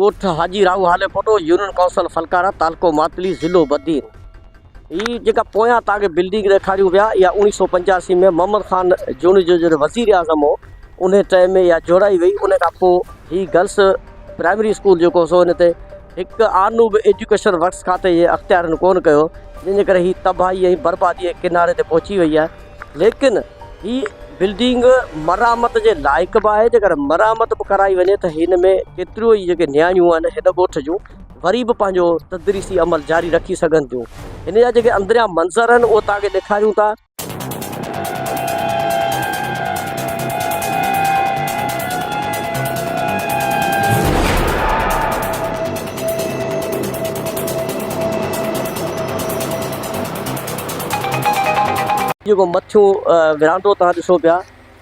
कोट हाजी राव हाले photo union council फलकारा तालको Matali ज़िलो बदीन। ही जेका पोयां तव्हांखे बिल्डिंग ॾेखारियूं पिया इहा 1985 में मोहम्मद ख़ान जून जो जॾहिं वज़ीर आज़म हो उन टाइम में इहा जोड़ाई वई। उन खां पोइ ही गर्ल्स प्राइमरी स्कूल जेको सो हिन ते हिकु आनूब एजुकेशन वर्क्स खाते जे अख़्तियारनि कोन कयो, जंहिंजे करे ही तबाही ऐं बर्बादी जे किनारे ते पहुची वई आहे। लेकिन ही बिल्डिंग मरामत जे लाइक़ बि आहे। जेकर मरामत बि कराई वञे त हिन में केतिरियूं ई जेके नियाणियूं आहिनि हिन ॻोठ जूं वरी बि पंहिंजो तदरीसी अमल जारी रखी सघनि थियूं। हिन जा जेके अंदरियां मंज़र आहिनि उहे तव्हांखे ॾेखारियूं था। जेको मथियों विरांडो तव्हां ॾिसो पिया,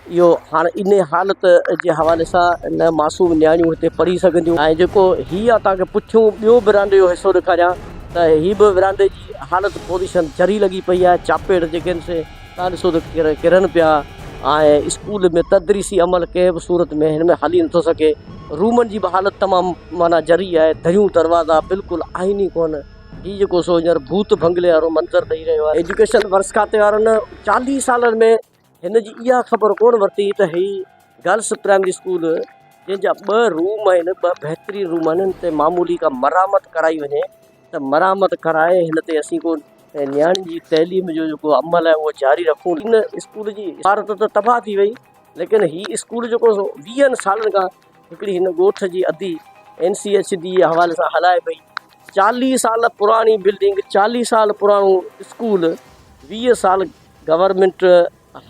इहो हाणे इन हालत जे हवाले सां न मासूम नियाणियूं हिते पढ़ी सघंदियूं। ऐं जेको हीअ आहे तव्हांखे पुठियों ॿियो विरांडे जो हिसो ॾेखारियां त हीअ बि विरांडे जी हालत पोज़ीशन जरी लॻी पई आहे। चापेड़ जेके आहिनि से तव्हां ॾिसो त किरनि पिया ऐं स्कूल में तदरीसी अमल कंहिं बि सूरत में हिन में हली नथो सघे। रूमनि जी बि हालत तमामु माना जरी आहे। दरियूं दरवाज़ा बिल्कुलु आहिनि ई कोन। हीअ जेको सो हींअर भूत बंगले वारो मंज़र ॾेई रहियो आहे। एजुकेशन वर्क्स खाते वारनि 40 सालनि में हिन जी इहा ख़बर कोन वरिती त हीअ गर्ल्स प्राइमरी स्कूल जंहिंजा 2 रूम आहिनि, 2 बहितरीन रूम आहिनि, हिन ते मामूली का मरामत कराई वञे त मरामत कराए हिन ते असीं को नियाणी जी तइलीम जो जेको अमल आहे उहो जारी रखूं। इन स्कूल जी इमारत त तबाह थी वई, लेकिन हीअ स्कूल जेको 20 सालनि खां हिकिड़ी हिन ॻोठ जी अधी NCHD जे हवाले सां हलाए पई। 40 साल पुराणी बिल्डिंग, 40 साल पुराणो स्कूल, 20 साल गवर्नमेंट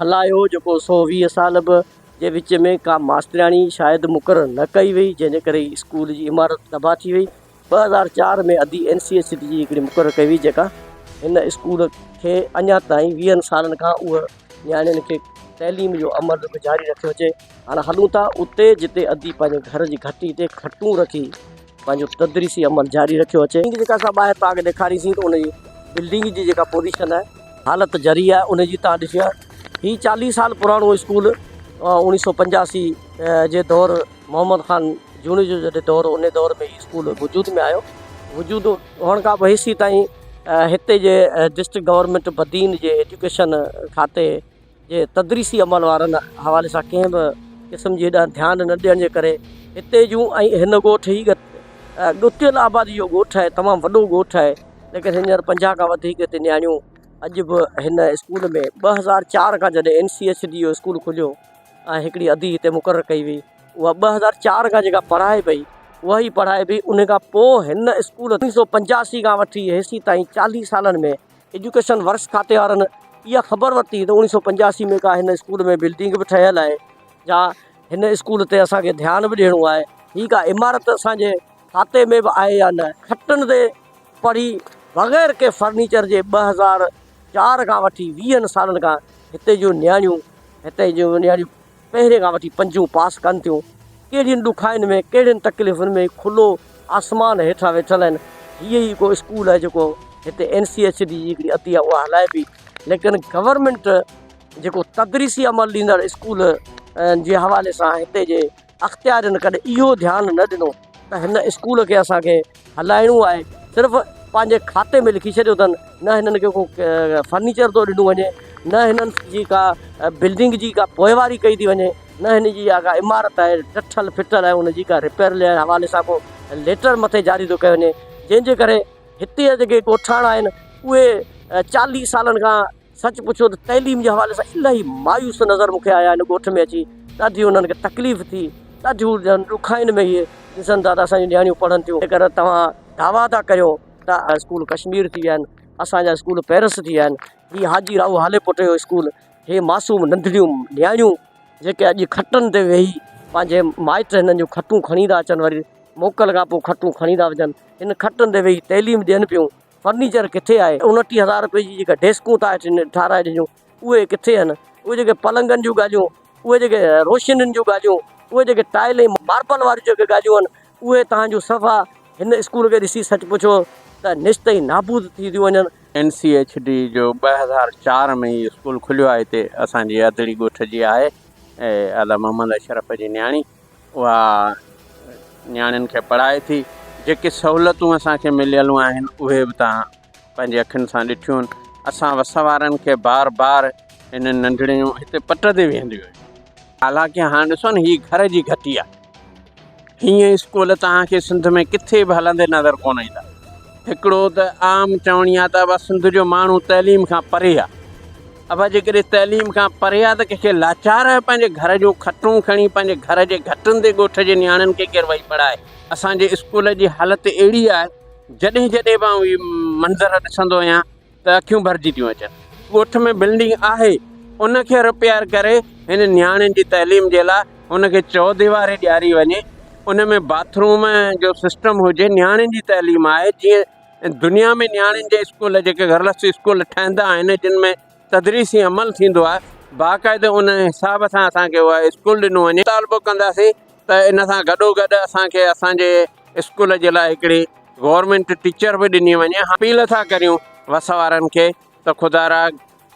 हलायो जेको सो 20 साल बि जे विच में का मास्तरियाणी शायदि मुक़ररु न कई वई, जंहिंजे करे स्कूल जी इमारत तबाह थी वई। 2004 में अधी NCHD जी हिकिड़ी मुक़ररु कई हुई जेका हिन स्कूल खे अञा ताईं 20 सालनि खां उहा नियाणियुनि खे तइलीम जो अमल बि जारी रखियो अचे। हाणे हलूं था उते जिते अधी पंहिंजे घर जी घटी ते खटूं रखी पंहिंजो तदरीसी अमल जारी रखियो अचे। जेका असां ॿाहिरि तव्हांखे ॾेखारीसीं त उनजी बिल्डिंग जी जेका पोज़ीशन आहे, हालत जरी आहे उनजी। तव्हां ॾिसियो हीअ 40 साल पुराणो स्कूल 1985 जे दौर मोहम्मद ख़ान जून जो जॾहिं दौर उन दौर में हीअ स्कूल वजूद में आयो। वजूद हुअण खां पोइ हेसीं ताईं हिते जे डिस्ट्रिक्ट गवर्नमेंट बदीन जे एजुकेशन खाते जे तदरीसी अमल वारनि हवाले सां कंहिं बि क़िस्म जी हेॾां ध्यानु न ॾियण जे करे हिते जूं ऐं हिन ॻोठ ई ॻुथियल आबादी जो ॻोठ आहे, तमामु वॾो ॻोठ आहे, लेकिन हींअर 50 खां वधीक हिते नियाणियूं अॼु बि हिन स्कूल में 2004 खां जॾहिं NCHD जो स्कूल खुलियो ऐं हिकिड़ी अधी हिते मुक़ररु कई हुई, उहा 2004 खां जेका पढ़ाए पई उहा ई पढ़ाए पई। उन खां पोइ हिन स्कूल 1985 खां वठी हेसीं ताईं 40 सालनि में एजुकेशन वर्क्स खाते वारनि इहा ख़बर वरिती त 1985 में का हिन स्कूल में बिल्डिंग बि ठहियलु आहे, या हिन स्कूल ते असांखे ध्यानु बि ॾियणो आहे। हीअ का इमारत असांजे खाते में बि आहे या न। खटनि ते पढ़ी बग़ैर के फर्नीचर जे 2004 खां वठी 20 सालनि खां हिते जो नियाणियूं पहिरें खां वठी 5 पास कनि थियूं। कहिड़ियुनि ॾुखाइनि में, कहिड़ियुनि तकलीफ़ुनि में खुलो आसमान हेठां वेठल आहिनि। हीअ ई को स्कूल आहे जेको हिते NCHD जी हिकिड़ी अधी आहे उहा हलाए पई। लेकिन गवर्नमेंट जेको तदरीसी अमल ॾींदड़ स्कूल जे हवाले सां हिते जे अख़्तियारनि कॾहिं इहो ध्यानु न ॾिनो त हिन स्कूल खे असांखे हलाइणो आहे। सिर्फ़ु पंहिंजे खाते में लिखी छॾियो अथनि, न हिननि खे को फर्नीचर थो ॾिनो वञे, न हिननि जी का बिल्डिंग जी का पोइवारी कई थी वञे, न हिन जी का इमारत आहे टठल फिटल आहे उनजी का रिपेयर जे हवाले सां को लेटर मथे जारी थो कयो वञे। जंहिंजे करे हिते जा जेके ॻोठाणा आहिनि उहे 40 सालनि खां सच पुछो त तइलीम जे हवाले सां इलाही मायूस नज़र मूंखे आया हिन ॻोठ में अची। ॾाढी उन्हनि खे तकलीफ़ थी, ॾाढियूं ॾुखाइनि में इहे ॾिसनि था त असांजी नियाणियूं पढ़नि थियूं। जेकर तव्हां दावा था कयो त स्कूल कश्मीर थी विया आहिनि, असांजा स्कूल पेरिस थी विया आहिनि, हीअ हाजी राव हाले पुट जो स्कूल, हे मासूम नंढड़ियूं नियाणियूं जेके अॼु खटनि ते वेही पंहिंजे माइट हिननि जूं खटूं खणी था अचनि, वरी मोकल खां पोइ खटूं खणी था वञनि, हिन खटनि ते वेही तइलीम ॾियनि पियूं। फर्नीचर किथे आहे? 29,000 रुपए जी जेका डेस्कूं था ठाराए ॾिनियूं उहे किथे आहिनि? उहे जेके पलंगनि जूं ॻाल्हियूं, उहे जेके रोशनियुनि जूं ॻाल्हियूं, उहे जेके टाइल ऐं मार्बल वारियूं जेके ॻाल्हियूं आहिनि, उहे तव्हांजो सफ़ा हिन स्कूल खे ॾिसी सच पुछो त निश्त ई नाबूद थी थियूं वञनि। NCHD जो 2004 में इहो स्कूल खुलियो आहे हिते असांजी अदड़ी ॻोठ जी आहे। ऐं आला मोहम्मद अशरफ जी नियाणी उहा नियाणियुनि खे पढ़ाए थी। जेके सहूलियतूं असांखे मिलियलूं आहिनि उहे बि तव्हां पंहिंजे अखियुनि सां ॾिठियूं आहिनि। असां वस वारनि खे बार बार हिन नंढड़ियूं हिते पट ते वेहंदियूं आहिनि। हालांकि हाणे ॾिसो न, हीअ घर जी घटी आहे। हीअं स्कूल तव्हांखे सिंध में किथे बि हलंदे नज़र कोन ईंदा। हिकिड़ो त आम चवणी आहे त बसि सिंध जो माण्हू तइलीम खां परे आहे। अब जेकॾहिं तइलीम खां परे आहे त कंहिंखे लाचार पंहिंजे घर जूं खटूं खणी पंहिंजे घर जे घटनि ते ॻोठ जे नियाणियुनि खे केरु वेही पढ़ाए। असांजे स्कूल जी हालति अहिड़ी आहे, जॾहिं जॾहिं मां उहे मंज़र ॾिसंदो आहियां त अखियूं भरिजी थियूं अचनि। ॻोठ में बिल्डिंग आहे, उनखे रिपेयर करे हिन नियाणियुनि जी तइलीम जे लाइ उनखे चौदीवारी ॾियारी वञे। उन में बाथरूम जो सिस्टम हुजे। नियाणियुनि जी तइलीम आहे जीअं दुनिया में नियाणियुनि जे स्कूल जेके घरलसी स्कूल ठहंदा आहिनि, जिन में तदरीसी अमल थींदो आहे, बाक़ाइदे उन हिसाब सां असांखे उहा स्कूल ॾिनो वञे। मुतालबो कंदासीं त इन सां गॾोगॾु असांखे असांजे स्कूल जे लाइ हिकिड़ी गवर्नमेंट टीचर बि ॾिनी वञे। अपील था करियूं वस वारनि खे त ख़ुदारा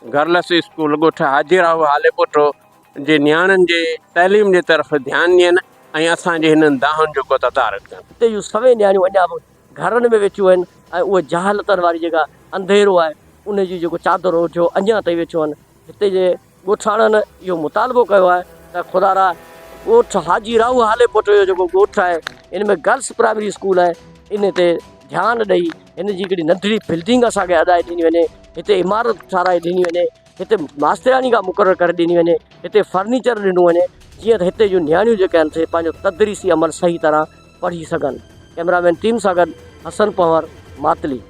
घरलसी स्कूल ॻोठ हाजीराव हालेपुटो जे नियाणियुनि जे तइलीम जे तरफ़ ध्यानु ॾियनि ऐं असांजे हिननि दाहुनि जो को तदारक कनि। हिते जूं सभई नियाणियूं अञा बि घरनि में वेठियूं आहिनि ऐं उहे जहालतनि वारी जेका अंधेरो आहे उन जी जेको चादर ओझो अञा ताईं वेठियूं आहिनि। हिते जे ॻोठाणनि इहो मुतालबो कयो आहे त ख़ुदारा ॻोठ हाजीराव हालेपुटो जो जेको ॻोठ आहे, इन में गर्ल्स प्राइमरी स्कूल आहे, इन ते ध्यानु ॾेई हिन जी हिकिड़ी नंढड़ी बिल्डिंग असांखे अदाए ॾिनी वञे। हिते इमारत ठाराए ॾिनी वञे। हिते मास्तरानी का मुक़ररु करे ॾिनी वञे। हिते फर्नीचर ॾिनो वञे जीअं त हिते जूं नियाणियूं जेके आहिनि से पंहिंजो तदरीसी अमल सही तरह पढ़ी सघनि। कैमरामैन टीम सां गॾु हसन पंवर, मातली।